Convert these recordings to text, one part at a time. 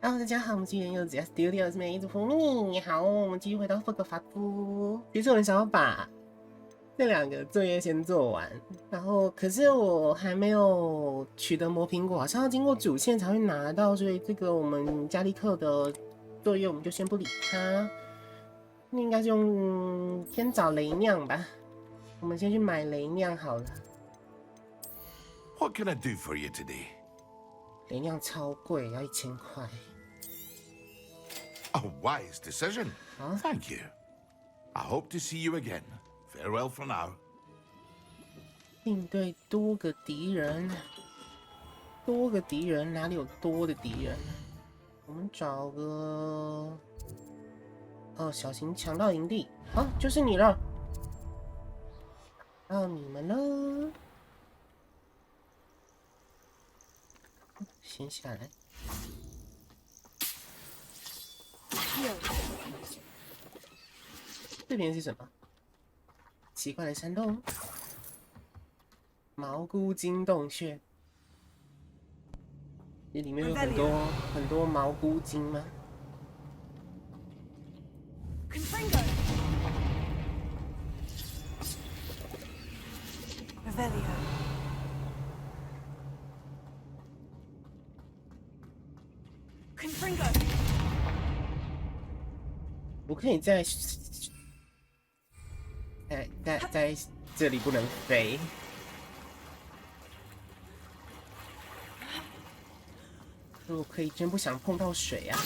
Hello， 大家好，我们是原柚子 Studio， 是每一组福利。好，我们继续回到霍格华兹。其实我很想要把这两个作业先做完，然后可是我还没有取得魔苹果，好像要经过主线才会拿到，所以这个我们加利克的作业我们就先不理它。那应该是用先找雷酿吧，我们先去买雷酿好了。What can I do for you today? 雷酿超贵，要1000块。A wise decision. Huh? Thank you. I hope to see you again. Farewell for now. 应对多个敌人，哪里有多的敌人？我们找个小型强盗营地，就是你了，到你们了，先下来。这边是什么？奇怪的山洞，毛菇精洞穴。这里面有很多毛菇精吗？我可以在这里不能飞。我可以真不想碰到水啊。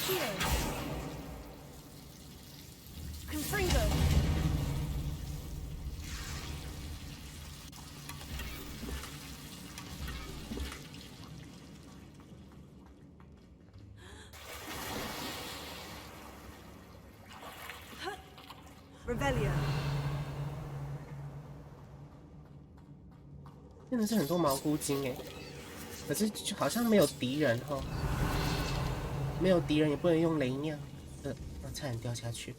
真的是很多毛菇精哎，可是好像没有敌人哈，没有敌人也不能用雷酿，差点掉下去。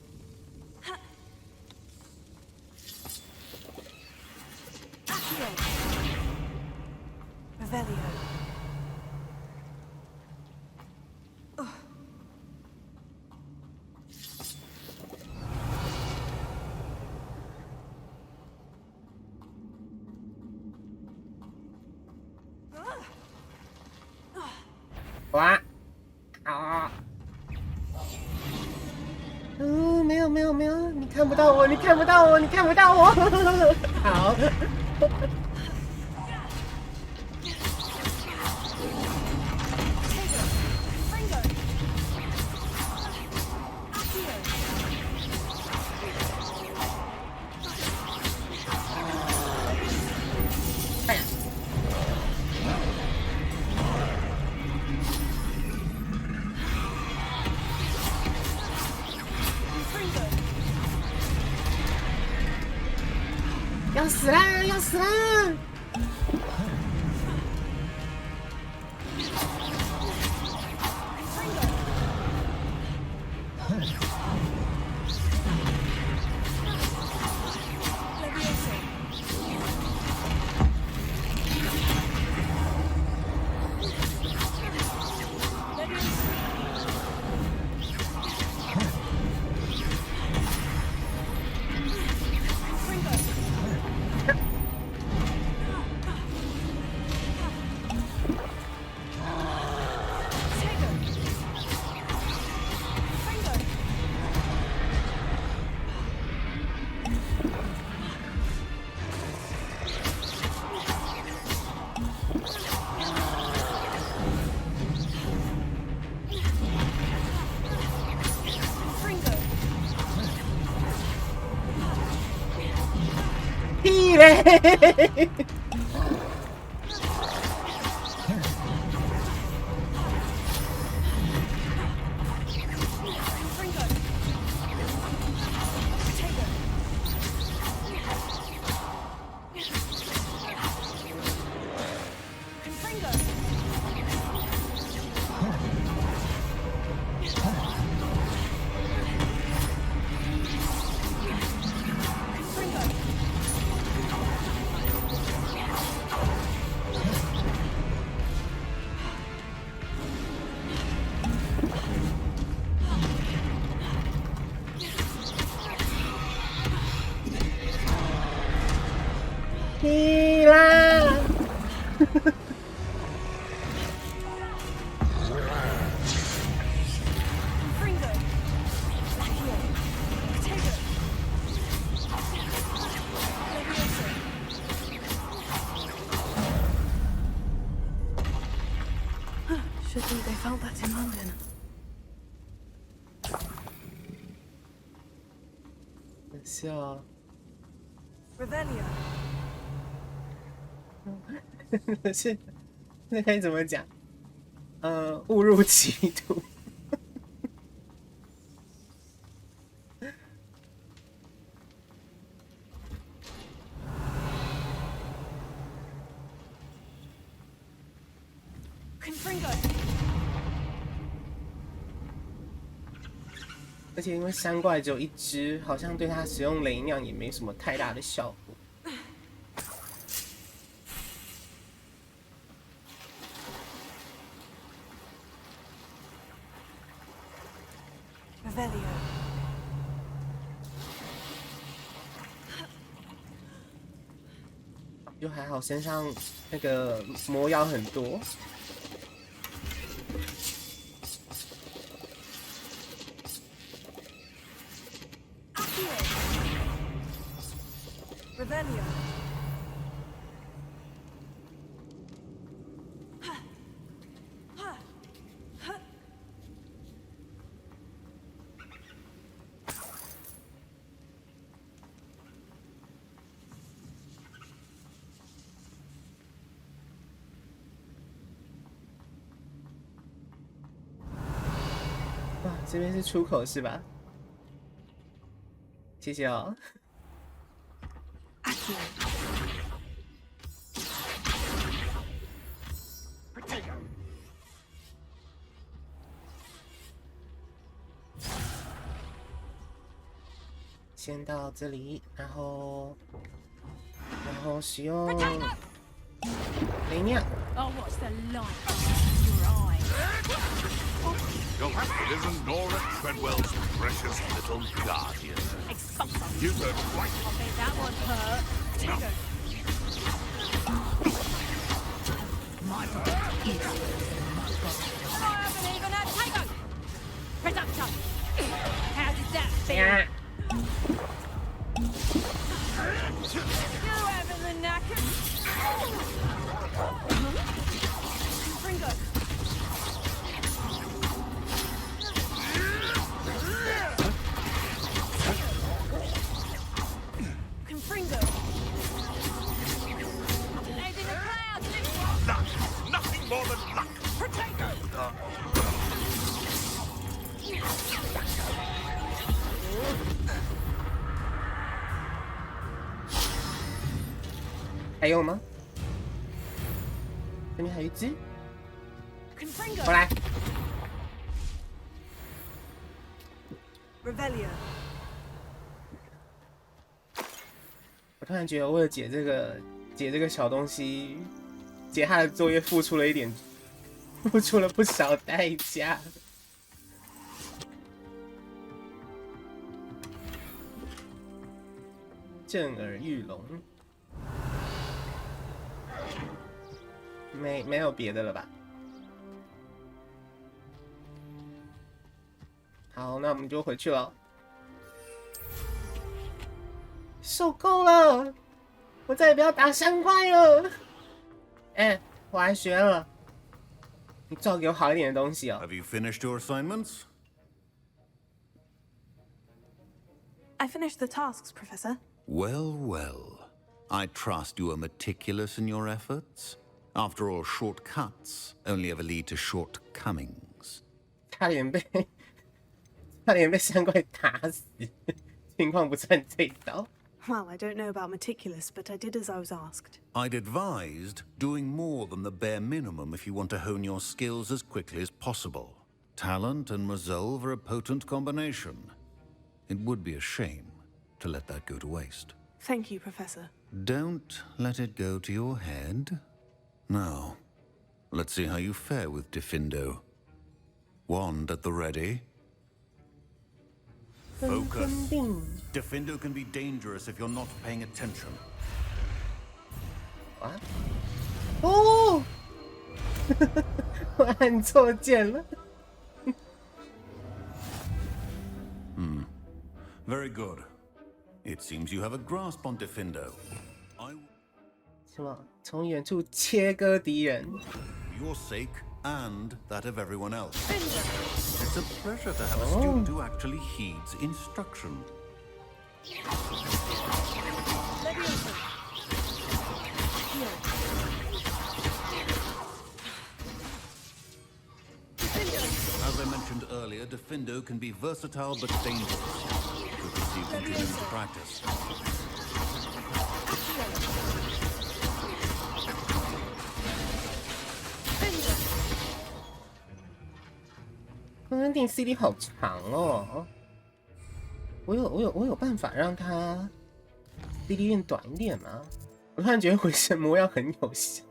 哇！没有，你看不到我，好。要死啦！屁嘞！ Should think they found that in London. 是哦。Revelio. 是，那该怎么讲？误入歧途。而且因为山怪只有一只，好像对它使用雷酿也没什么太大的效果。就还好，身上那个魔药很多。哇，这边是出口是吧？谢谢哦。先到这里，然后使用雷酿。You'll have to live in Nora Treadwell's precious little guardian. You go right. That one hurt. My bird is my bird. I haven't even had Tago. Reduction. How did that feel? Yeah. You having the knackers? Ringo. Confringo. Legs in the clouds. Luck. Nothing more than luck. Protego. 还有吗？这边还有一只， Confringo. 过来。 Revelio. 我突然觉得为了解这个小东西，解他的作业付出了不少代价。震耳欲聋，没有别的了吧？好，那我们就回去了。受够了，我再也不要打山怪了。哎，我还学了，你最好给我好一点的东西哦。 Have you finished your assignments? I finished the tasks, Professor. Well, well. I trust you are meticulous in your efforts. After all, shortcuts only ever lead to shortcomings. 差点被山怪打死，情况不算最糟。 Well, I don't know about meticulous, but I did as I was asked. I'd advised doing more than the bare minimum if you want to hone your skills as quickly as possible. Talent and resolve are a potent combination. It would be a shame to let that go to waste. Thank you, Professor. Don't let it go to your head. Now, let's see how you fare with Diffindo. Wand at the ready. Focus. Diffindo can be dangerous if you're not paying attention. What? 哦，我按错键了。Very good. It seems you have a grasp on Defendo. 什么？从远处切割敌人？ For your sake and that of everyone else. It's a pleasure to have a student who actually heeds instruction. As I mentioned earlier, Defendo can be versatile but dangerous. With received into practice. 刚刚电 CD 好长哦，我有办法让它 CD 变短一点吗？我突然觉得回神魔要很有效，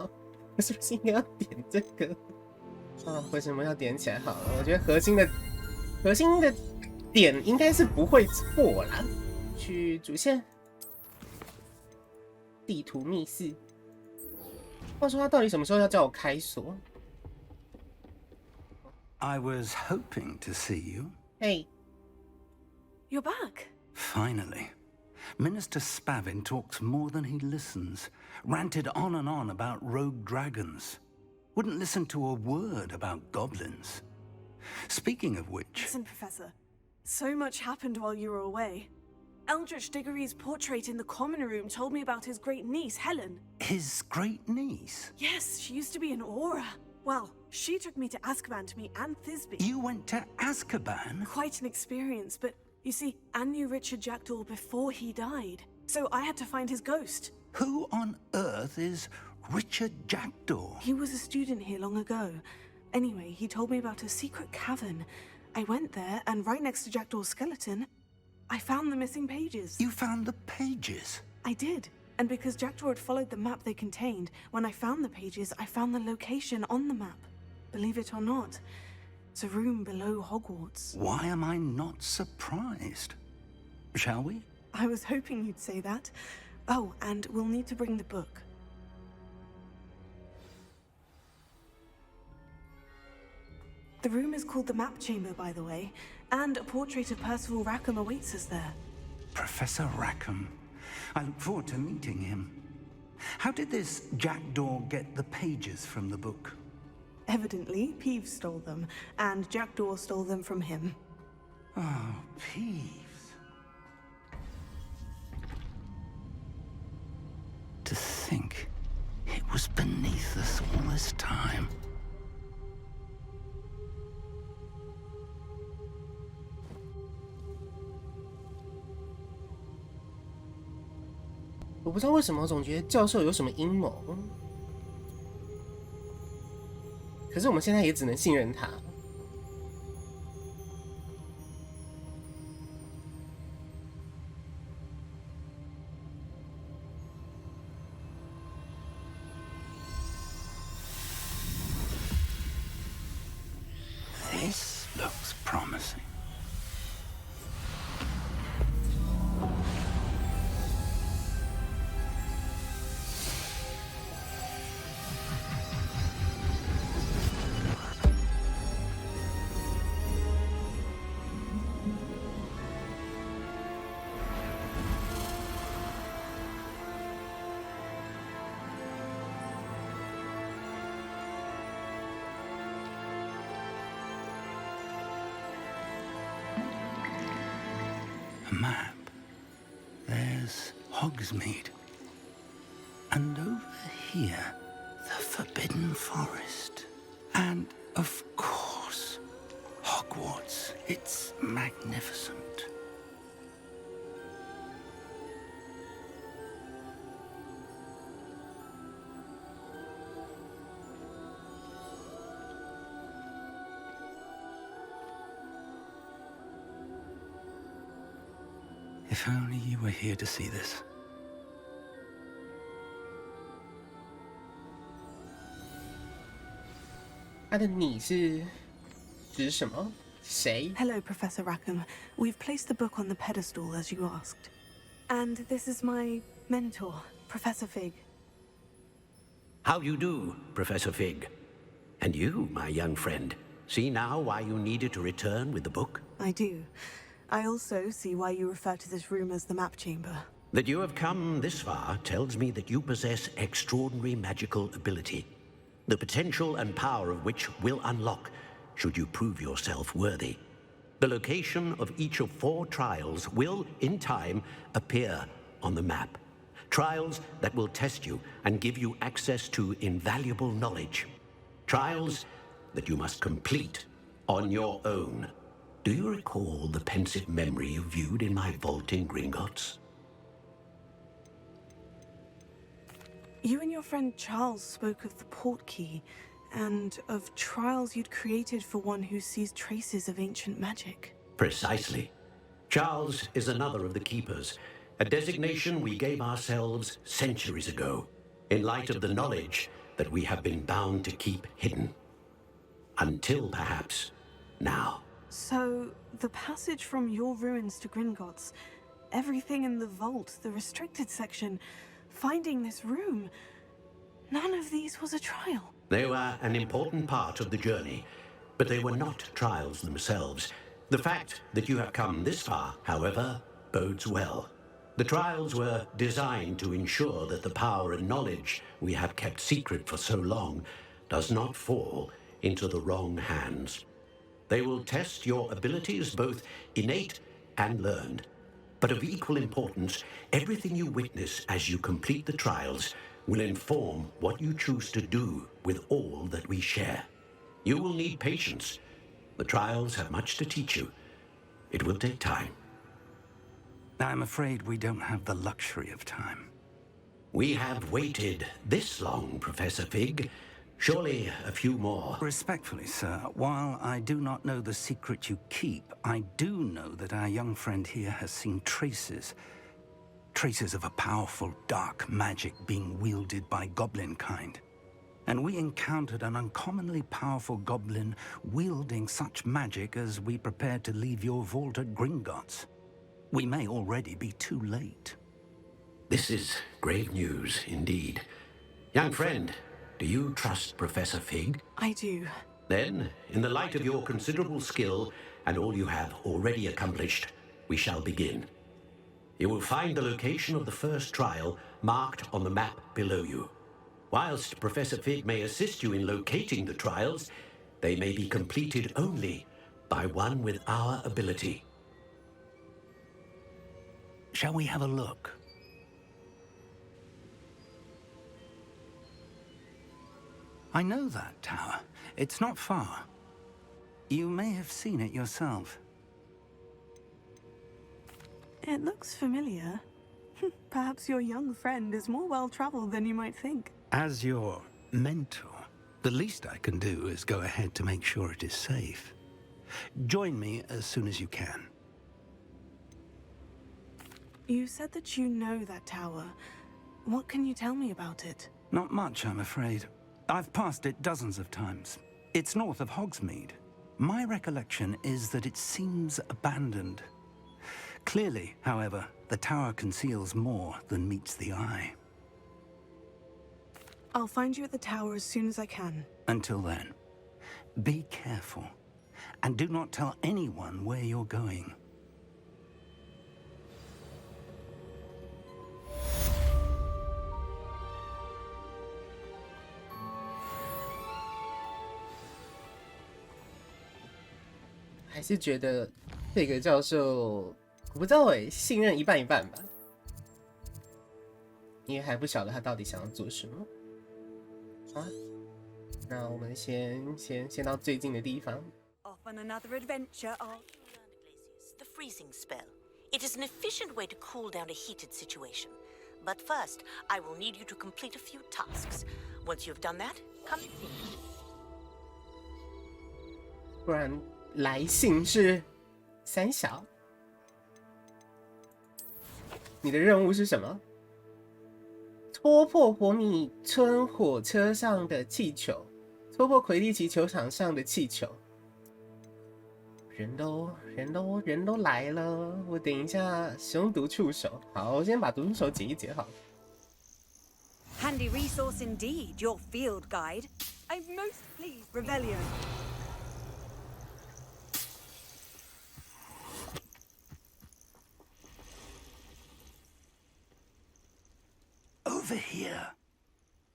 我是不是应该要点这个？啊，回神魔要点起来好了。我觉得核心的点应该是不会错啦。去主线，地图密室。话说他到底什么时候要叫我开锁？ I was hoping to see you. Hey. You're back. Finally. Minister Spavin talks more than he listens. Ranted on and on about rogue dragons. Wouldn't listen to a word about goblins. Speaking of which... Listen, Professor. So much happened while you were away. Eldritch Diggory's portrait in the common room told me about his great niece, Helen. His great niece? Yes, she used to be an Aura. Well, she took me to Azkaban to meet Anne Thisbe. You went to Azkaban? Quite an experience, but you see, Anne knew Richard Jackdaw before he died. So I had to find his ghost. Who on earth is Richard Jackdaw? He was a student here long ago. Anyway, he told me about a secret cavern. I went there, and right next to Jackdaw's skeleton, I found the missing pages. You found the pages? I did. And because Jackdaw had followed the map they contained, when I found the pages, I found the location on the map. Believe it or not, it's a room below Hogwarts. Why am I not surprised? Shall we? I was hoping you'd say that. Oh, and we'll need to bring the book. The room is called the Map Chamber, by the way, and a portrait of Percival Rackham awaits us there. Professor Rackham. I look forward to meeting him. How did this Jackdaw get the pages from the book? Evidently, Peeves stole them, and Jackdaw stole them from him. Oh, Peeves. To think it was beneath us all this time. 我不知道为什么，我总觉得教授有什么阴谋。可是我们现在也只能信任他。This looks promising. Map. There's Hogsmeade. And over here, the Forbidden Forest. And, of course, Hogwarts. It's magnificent. If only you were here to see this. 他的你是指什么？谁？ Hello, Professor Rackham. We've placed the book on the pedestal, as you asked. And this is my mentor, Professor Fig. How you do, Professor Fig? And you, my young friend, see now why you needed to return with the book? I do. I also see why you refer to this room as the map chamber. That you have come this far tells me that you possess extraordinary magical ability, the potential and power of which will unlock should you prove yourself worthy. The location of each of 4 trials will, in time, appear on the map. Trials that will test you and give you access to invaluable knowledge. Trials that you must complete on your own. Do you recall the pensive memory you viewed in my vault in Gringotts? You and your friend Charles spoke of the port key, and of trials you'd created for one who sees traces of ancient magic. Precisely. Charles is another of the Keepers, a designation we gave ourselves centuries ago, in light of the knowledge that we have been bound to keep hidden. Until perhaps now. So, the passage from your ruins to Gringotts, everything in the vault, the restricted section, finding this room, none of these was a trial. They were an important part of the journey, but they were not trials themselves. The fact that you have come this far, however, bodes well. The trials were designed to ensure that the power and knowledge we have kept secret for so long does not fall into the wrong hands. They will test your abilities, both innate and learned. But of equal importance, everything you witness as you complete the trials will inform what you choose to do with all that we share. You will need patience. The trials have much to teach you. It will take time. I'm afraid we don't have the luxury of time. We have waited this long, Professor Fig. Surely a few more. Respectfully, sir, while I do not know the secret you keep, I do know that our young friend here has seen traces of a powerful dark magic being wielded by goblin kind. And we encountered an uncommonly powerful goblin wielding such magic as we prepared to leave your vault at Gringotts. We may already be too late. This is grave news indeed. Young friend, do you trust Professor Fig? I do. Then, in the light of your considerable skill and all you have already accomplished, we shall begin. You will find the location of the first trial marked on the map below you. Whilst Professor Fig may assist you in locating the trials, they may be completed only by one with our ability. Shall we have a look? I know that tower. It's not far. You may have seen it yourself. It looks familiar. Perhaps your young friend is more well-traveled than you might think. As your mentor, the least I can do is go ahead to make sure it is safe. Join me as soon as you can. You said that you know that tower. What can you tell me about it? Not much, I'm afraid. I've passed it dozens of times. It's north of Hogsmeade. My recollection is that it seems abandoned. Clearly, however, the tower conceals more than meets the eye. I'll find you at the tower as soon as I can. Until then, be careful, and do not tell anyone where you're going.还是觉得这个教授，我不知道信任一半一半吧，因为还不晓得他到底想要做什么。啊，那我们先到最近的地方。 Off on another adventure of... The freezing spell. It is an efficient way to cool down a heated situation. But first, I will need you to complete a few tasks. Once you've done that, come and see me. 不然来信是三小。你的任务是什么？戳破火米村火车上的气球，戳破魁地奇球场上的气球。人都来了，我等一下使用毒触手。好，我先把毒触手解一解好。Hand handy resource indeed, your field guide. I'm most pleased. Revelio. Over here.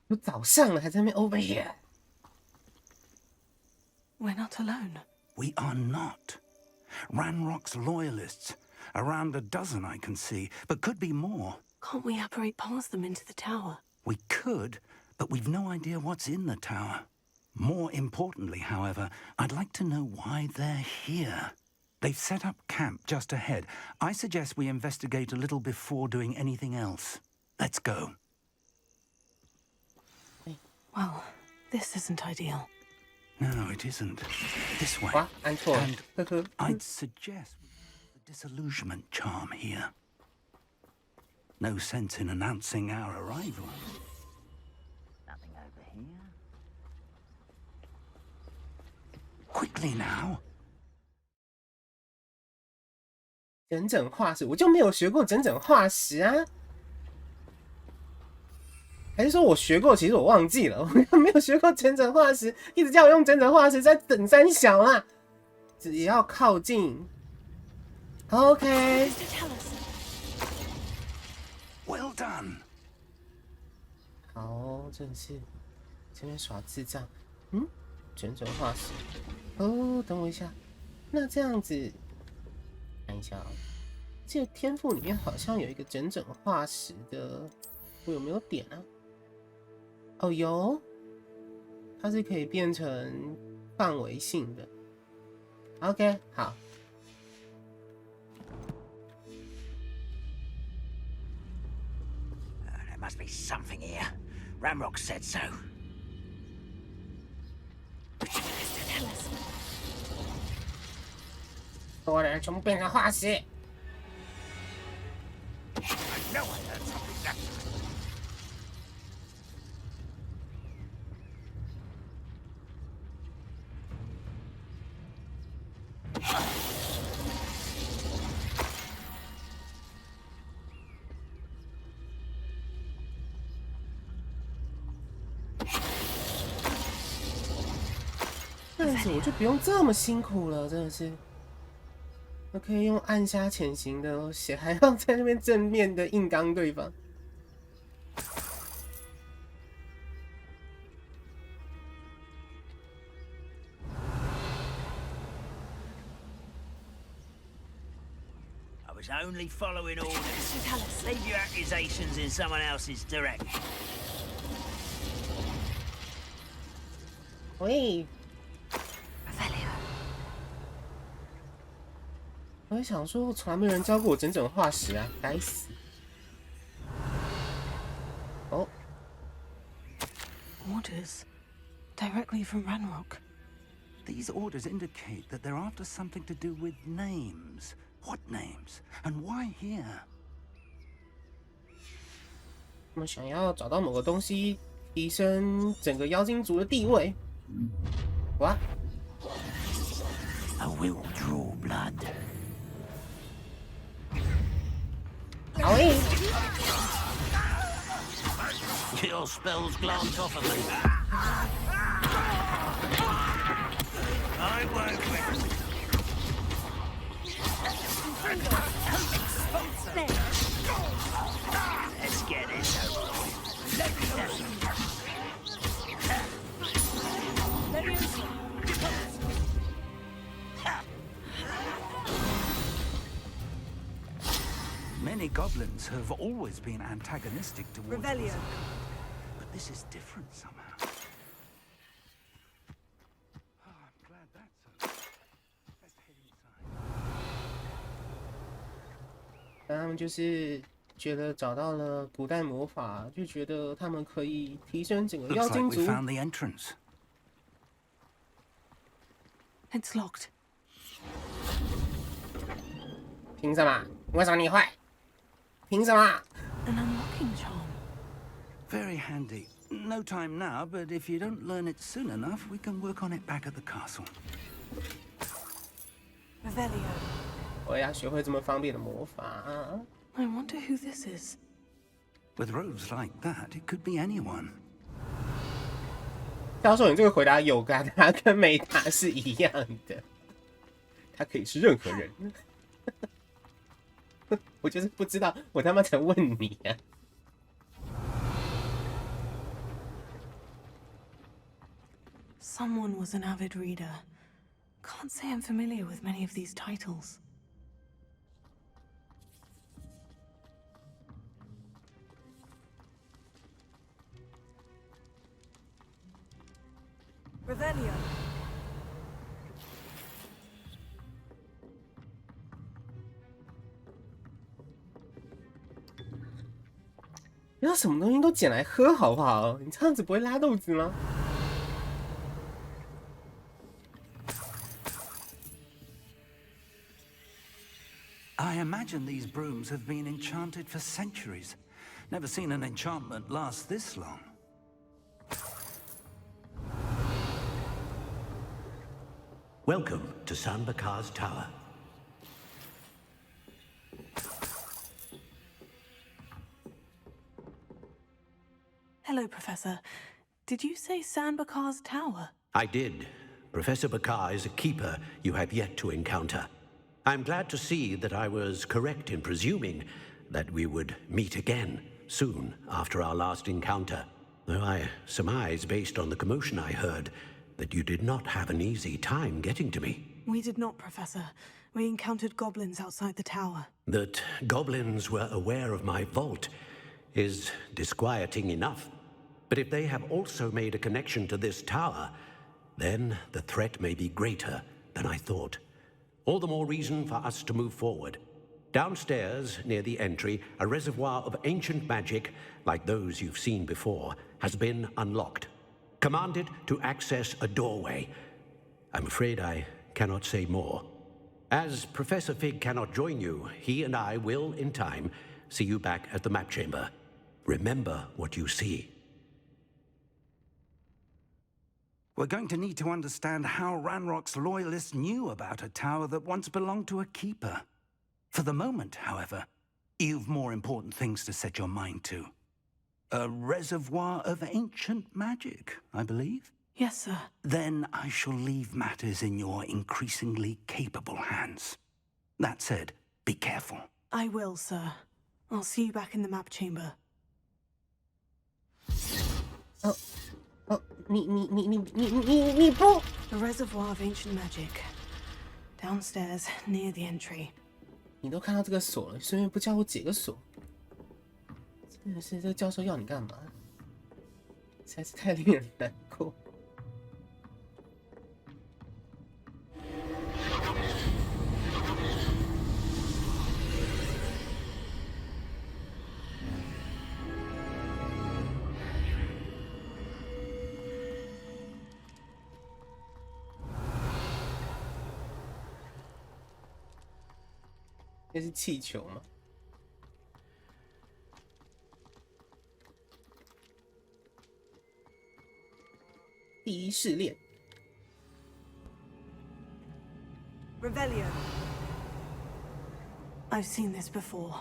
都早上了，还在那边 over here。 We're not alone. We are not. Ranrock's loyalists. Around a dozen I can see, but could be more. Can't we apparate past them into the tower? We could, but we've no idea what's in the tower. More importantly, however, I'd like to know why they're here. They've set up camp just ahead. I suggest we investigate a little before doing anything else. Let's go. Well, this isn't ideal. No, it isn't. This way. 哇，按错了，呵呵。 I'd suggest the disillusionment charm here. No sense in announcing our arrival. Nothing over here. Quickly now. 整整化石，我就没有学过整整化石啊。还是说我学过，其实我忘记了，我没有学过整整化石，一直叫我用整整化石，在等三小啦，只要靠近。OK。 Well done. 好，真的是这边耍智障。整整化石。哦，等我一下，那这样子看一下啊，这个天赋里面好像有一个整整化石的，我有没有点啊？哦，有，它是可以变成范围性的。OK， 好。 There must be something here. Ramrock said so. Tell us. 所有人全部变成化石。 I know I heard something that time. 这样子我就不用这么辛苦了，真的是。我可以用暗杀潜行的血，还要在那边正面的硬刚对方。 I was only following orders. Leave your accusations in someone else's direction. 喂，我在想说，从来没有人教过我整整化石啊，该死！哦， Orders directly from Ranrock. These orders indicate that they're after something to do with names. What names? And why here? 他们想要找到某个东西，提升整个妖精族的地位。哇！ I will draw blood. 好诶！ Your spells glance off of me. I won't quit. Let's get it over with. Let me down. Many goblins have always been antagonistic towards Revelio. us. But this is different somehow. Oh, I'm glad that's over. Let's head inside. 他们就是觉得找到了古代魔法，就觉得他们可以提升整个妖 Looks 精 like we 族。 found the entrance. It's locked. 凭什么？为什么你会？凭什么？ An unlocking charm. Very handy. No time now, but if you don't learn it soon enough, we can work on it back at the castle. Revelio. 我也要学会这么方便的魔法。 I wonder who this is. With robes like that, it could be anyone. 教授，你这个回答有跟他跟没答是一样的，他可以是任何人。我就是不知道，我他妈才问你啊！ Someone was an avid reader. Can't say I'm familiar with many of these titles. Revelio. 你要什么东西都捡来喝好不好？你这样子不会拉肚子吗？ I imagine these brooms have been enchanted for centuries. Never seen an enchantment last this long. Welcome to Sanbakar's Tower. Hello, Professor. Did you say Sanbakar's Tower? I did. Professor Bakar is a keeper you have yet to encounter. I'm glad to see that I was correct in presuming that we would meet again soon after our last encounter. Though I surmise, based on the commotion I heard, that you did not have an easy time getting to me. We did not, Professor. We encountered goblins outside the tower. That goblins were aware of my vault is disquieting enough. But if they have also made a connection to this tower, then the threat may be greater than I thought. All the more reason for us to move forward. Downstairs, near the entry, a reservoir of ancient magic, like those you've seen before, has been unlocked. Commanded to access a doorway. I'm afraid I cannot say more. As Professor Fig cannot join you, he and I will, in time, see you back at the map chamber. Remember what you see. We're going to need to understand how Ranrock's loyalists knew about a tower that once belonged to a keeper. For the moment, however, you've more important things to set your mind to. A reservoir of ancient magic, I believe? Yes, sir. Then I shall leave matters in your increasingly capable hands. That said, be careful. I will, sir. I'll see you back in the map chamber. Oh. 你不 The reservoir of ancient magic. Downstairs, near the entry. 你都看到这个锁了，顺便不叫我解个锁？真的是这个教授要你干嘛？实在是太令人难过。这是气球吗？第一试炼。Revelio. I've seen this before,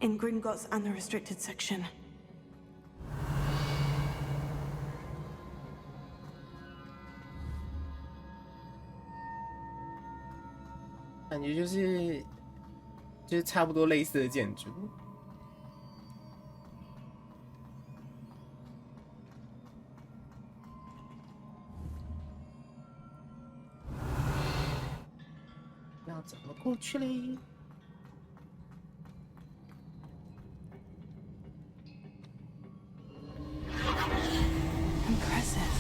in Gringotts and the restricted section. 感觉就是差不多类似的建筑。要怎么过去嘞？ Impressive.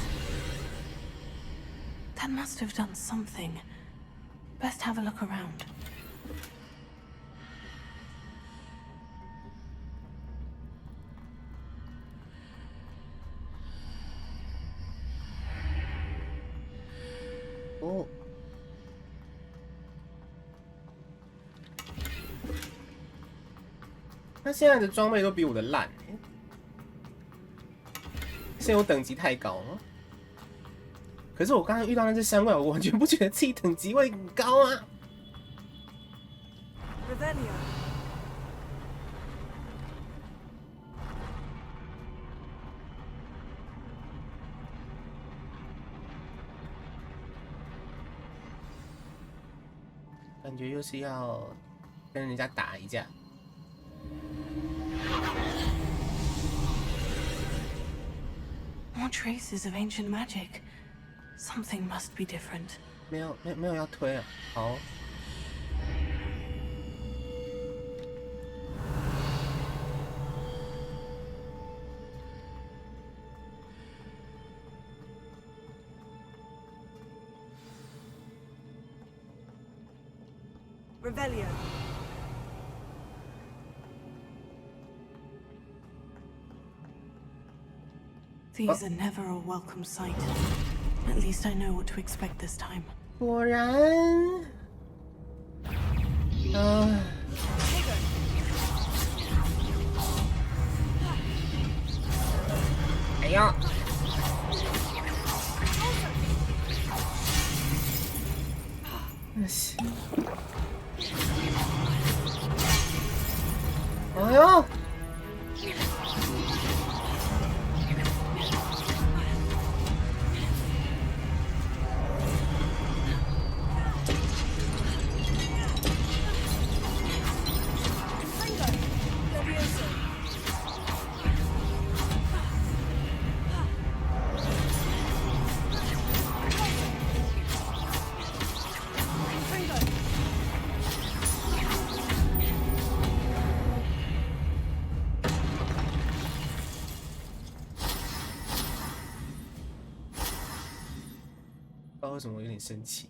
That must have done something. Best have a look around. Oh. 他现在的装备都比我的烂欸，是我等级太高了。可是我刚刚遇到那只山怪，我完全不觉得自己等级会很高啊。感觉又是要跟人家打一架。More traces of ancient magic. Something must be different. 没有要推啊，好。Revelio. These are never a welcome sight. At least I know what to expect this time. 果然，哎呀！哎呦！不知道为什么我有点生气。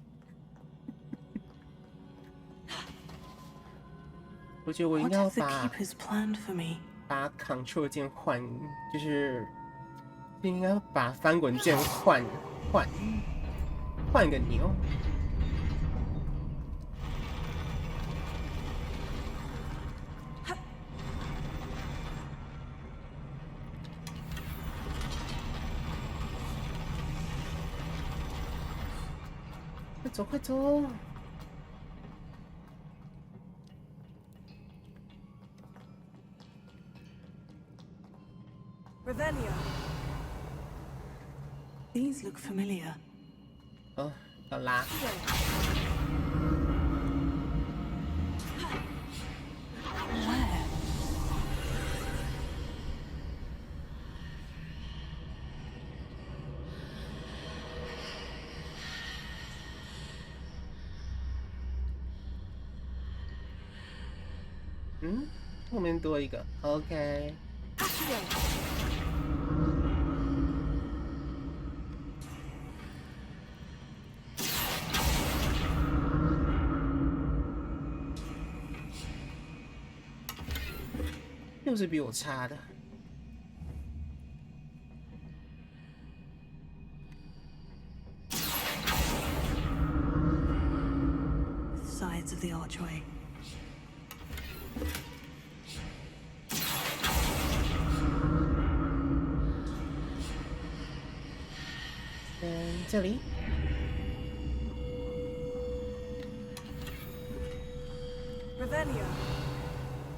我觉得我应该要 What have the 把 keepers planned for me? 把 Ctrl 键换，就是应该把翻滚键换个钮。快走快走！ Revelio. These look familiar. 哦，要拉。Where?嗯，后面多一个 ，OK。 又是比我差的。Sides of the archway. And 这里。 Revelio.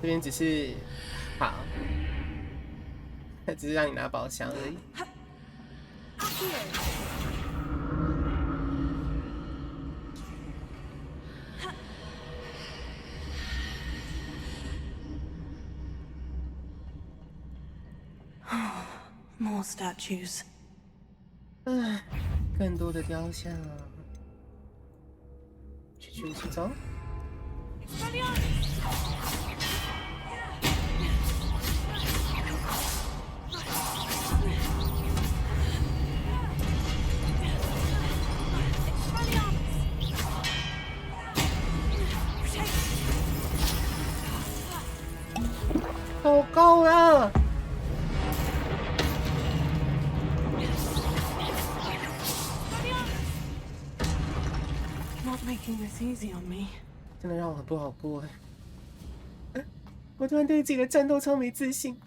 这边只是好，只是让你拿宝箱而已。 More statues. 唉，更多的雕像。去走。 好高啊！ Not making this easy on me. 真的让我很不好过哎。我突然对自己的战斗超没自信。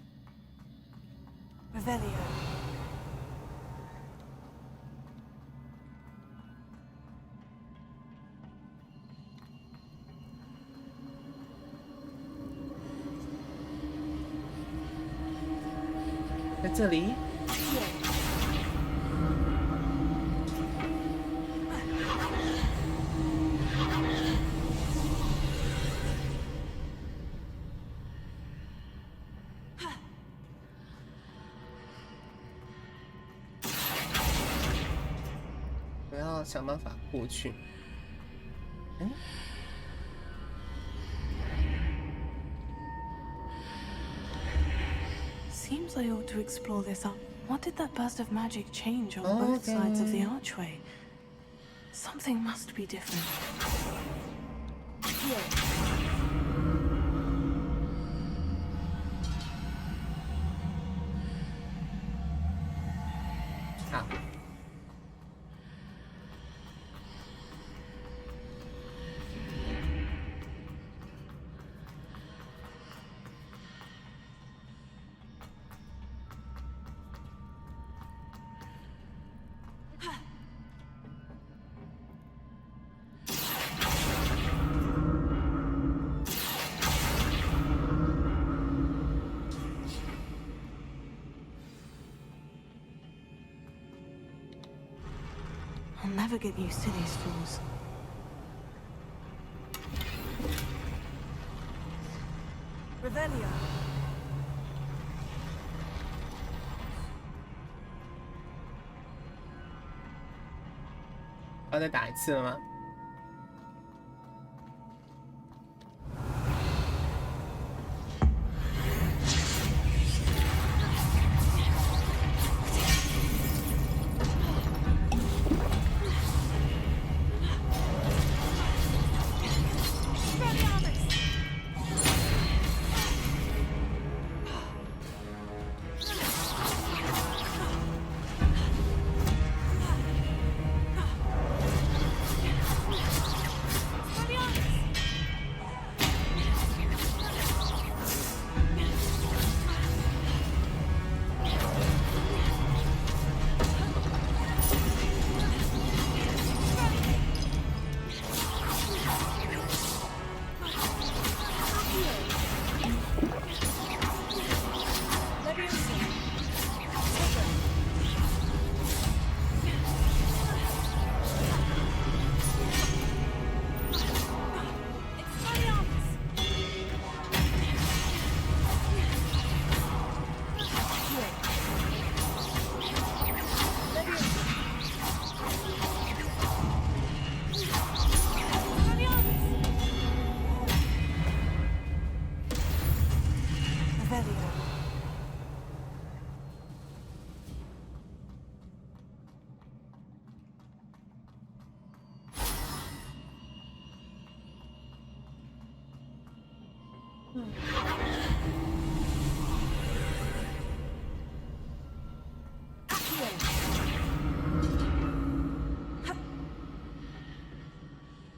Revelio. 在这里。要想办法过去。Seems I ought to explore this up. What did that burst of magic change on both sides of the archway? Something must be different. Here. 好。I'll never get used to these floors. Revelio. 要再打一次了吗？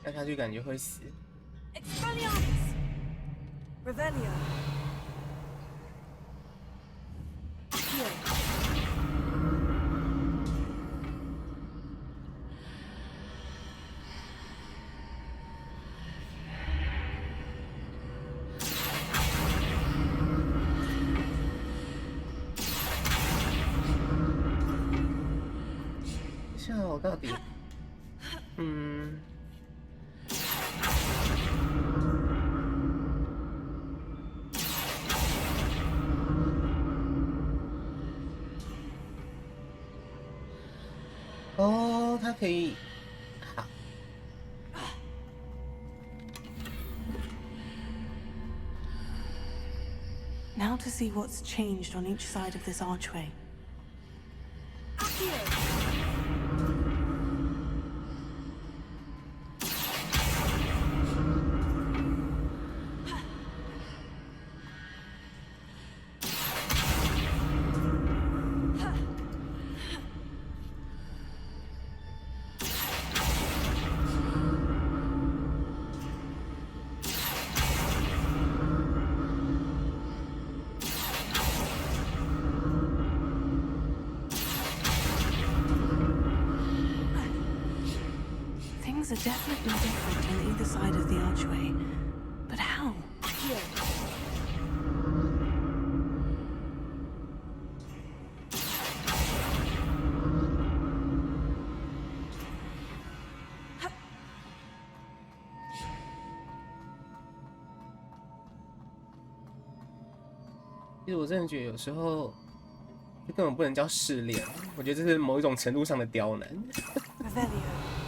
再下去感觉会死。Expelliarmus! Revelio. Here. 像我到底，哦，它可以，好。Now to see what's changed on each side of this archway. Here. ，Things are definitely different on either side of the archway, but how? Here. 其实我真的觉得有时候，这根本不能叫试炼，我觉得这是某一种程度上的刁难。Revelio.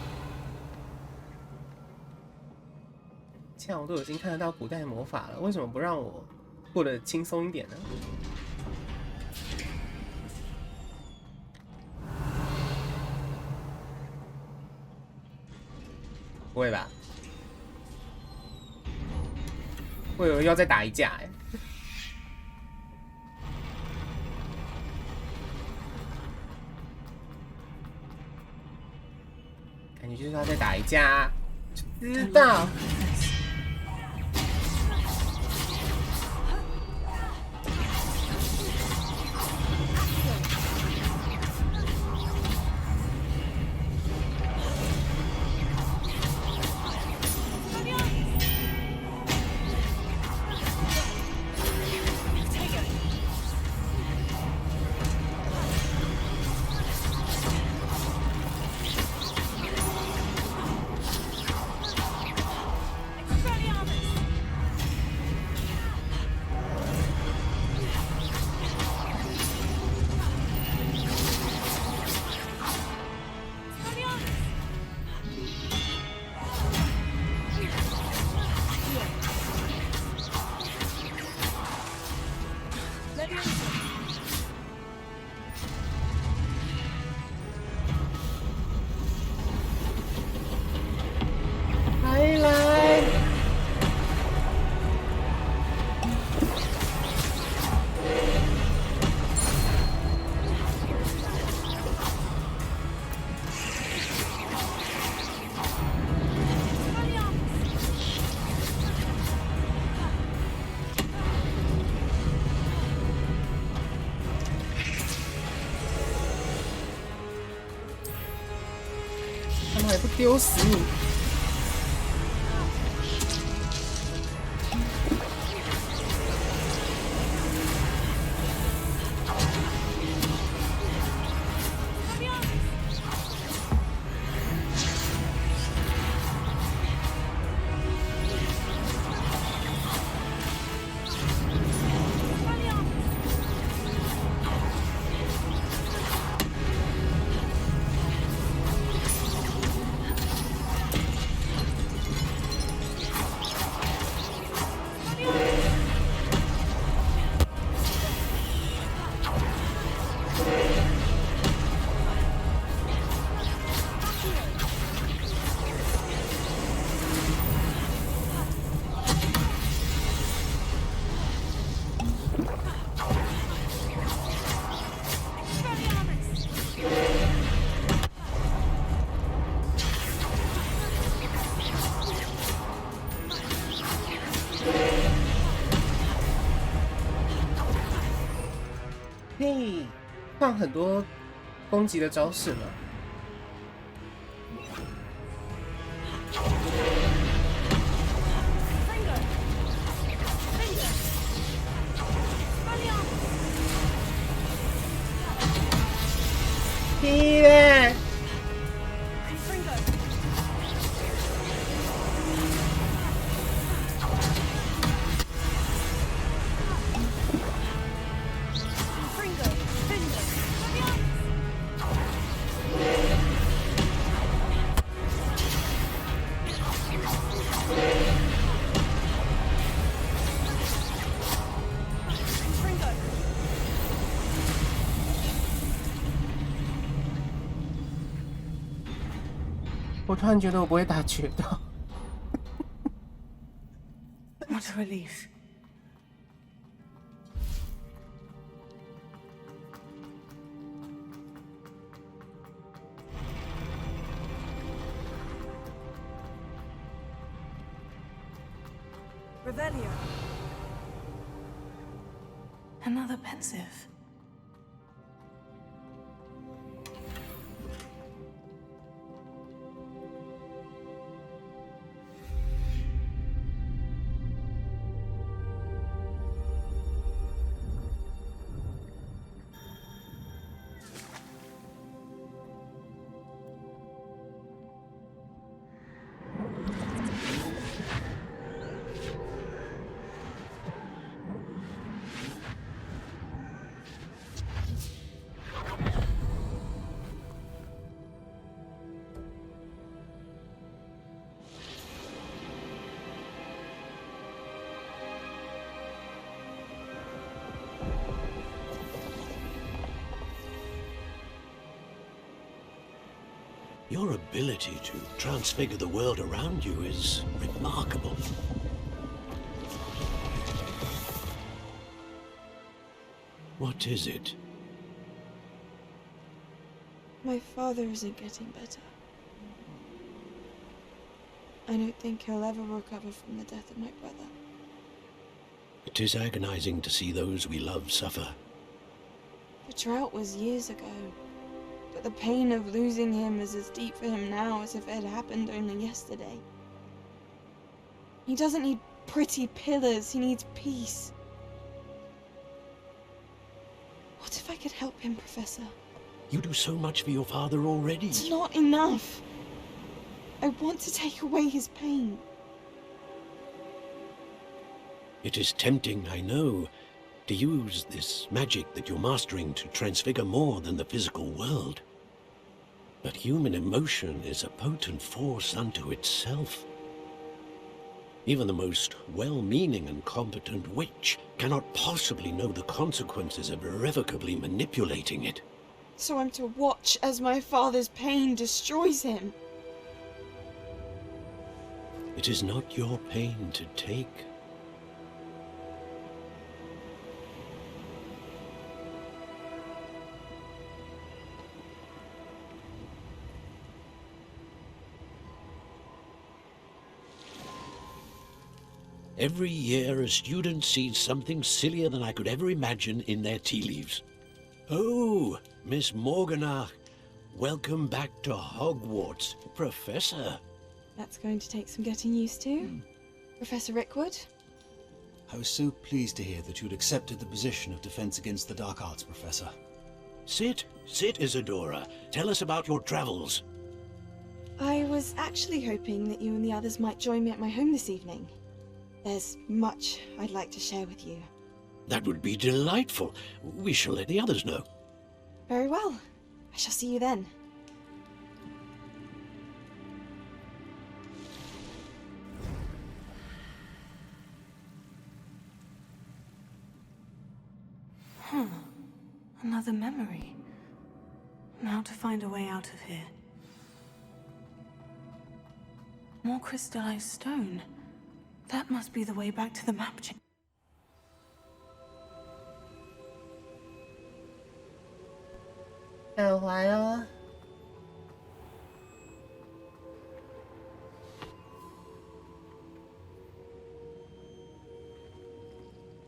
既然我都已经看得到古代魔法了，为什么不让我过得轻松一点呢？不会吧？我以为要再打一架哎、感觉就是要再打一架，知道。还不丢死你！可以放很多攻击的招式了。屁嘞！我突然觉得我不会打决斗。What a relief. Revelio. Another pensive. Your ability to transfigure the world around you is remarkable. What is it? My father isn't getting better. I don't think he'll ever recover from the death of my brother. It is agonizing to see those we love suffer. The drought was years ago, but the pain of losing him is as deep for him now as if it had happened only yesterday. He doesn't need pretty pillars, he needs peace. What if I could help him, Professor? You do so much for your father already. It's not enough. I want to take away his pain. It is tempting, I know, to use this magic that you're mastering to transfigure more than the physical world. But human emotion is a potent force unto itself. Even the most well-meaning and competent witch cannot possibly know the consequences of irrevocably manipulating it. So I'm to watch as my father's pain destroys him. It is not your pain to take. Every year, a student sees something sillier than I could ever imagine in their tea leaves. Oh, Miss Morganach, welcome back to Hogwarts, Professor. That's going to take some getting used to. Professor Rickwood? I was so pleased to hear that you'd accepted the position of Defense Against the Dark Arts, Professor. Sit, Isadora. Tell us about your travels. I was actually hoping that you and the others might join me at my home this evening. There's much I'd like to share with you. That would be delightful. We shall let the others know. Very well. I shall see you then. Another memory. Now to find a way out of here. More crystallized stone. That must be the way back to the map.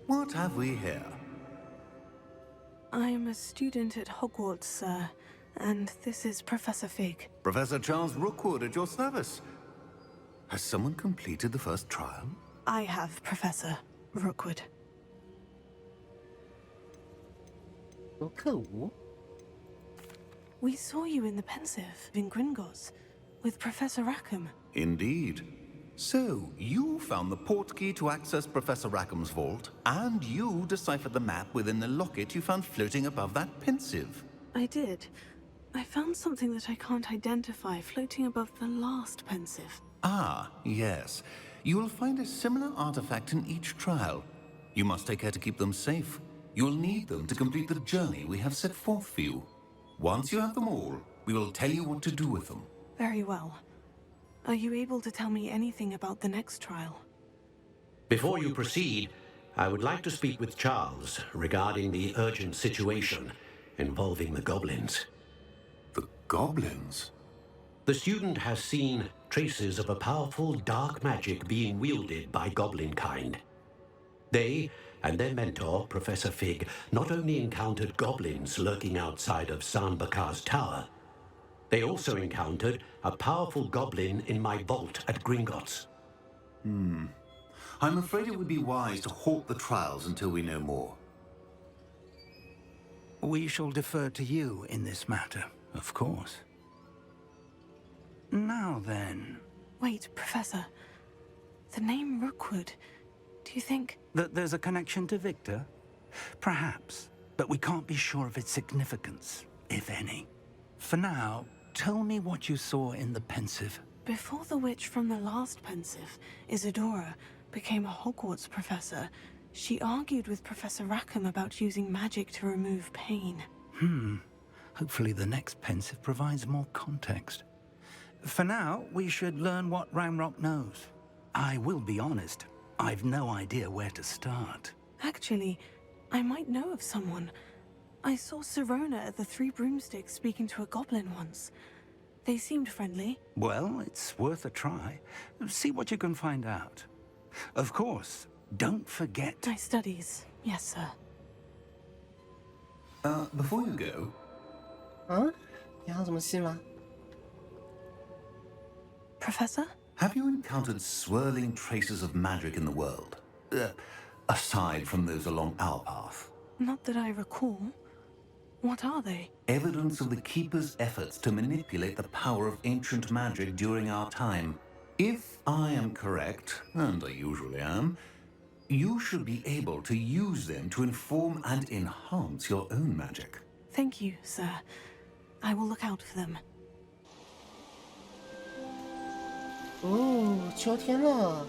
What have we here? I'm a student at Hogwarts, sir, and this is Professor Fig. Professor Charles Rookwood at your service. Has someone completed the first trial? I have, Professor Rookwood. Cool. We saw you in the Pensive in Gringotts with Professor Rackham. Indeed. So, you found the portkey to access Professor Rackham's vault, and you deciphered the map within the locket you found floating above that Pensive. I did. I found something that I can't identify floating above the last Pensive. Ah, yes. You will find a similar artifact in each trial. You must take care to keep them safe. You'll need them to complete the journey we have set forth for you. Once you have them all, we will tell you what to do with them. Very well. Are you able to tell me anything about the next trial? Before you proceed, I would like to speak with Charles regarding the urgent situation involving the goblins. The goblins? The student has seen traces of a powerful dark magic being wielded by goblin kind. They and their mentor, Professor Fig, not only encountered goblins lurking outside of San Bakar's tower, they also encountered a powerful goblin in my vault at Gringotts. I'm afraid it would be wise to halt the trials until we know more. We shall defer to you in this matter, of course. Now then... Wait, Professor. The name Rookwood. Do you think... That there's a connection to Victor? Perhaps, but we can't be sure of its significance, if any. For now, tell me what you saw in the Pensive. Before the witch from the last Pensive, Isadora, became a Hogwarts professor, she argued with Professor Rackham about using magic to remove pain. Hopefully the next Pensive provides more context. For now, we should learn what Ramrock knows. I will be honest, I've no idea where to start. Actually, I might know of someone. I saw Sirona at the Three Broomsticks speaking to a goblin once. They seemed friendly. Well, it's worth a try. See what you can find out. Of course, don't forget... My studies, yes, sir. Before you go... 啊？你还有什么事吗？ Professor? Have you encountered swirling traces of magic in the world? Aside from those along our path? Not that I recall. What are they? Evidence of the Keeper's efforts to manipulate the power of ancient magic during our time. If I am correct, and I usually am, you should be able to use them to inform and enhance your own magic. Thank you, sir. I will look out for them. 哦，秋天了。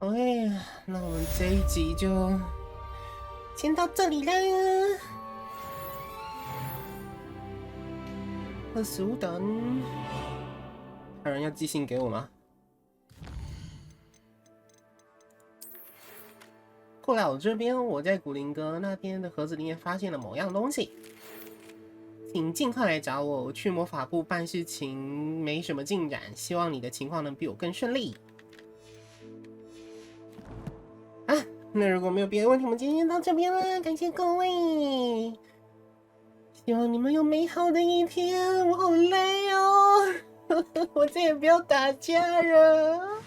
OK，那我们这一集就先到这里啦。25等，还有人要寄信给我吗？过来我这边，我在古灵阁那边的盒子里面发现了某样东西，请尽快来找我。我去魔法部办事情没什么进展，希望你的情况能比我更顺利。啊，那如果没有别的问题，我们今天到这边了，感谢各位。希望你们有美好的一天，我好累哦，我再也不要打架了。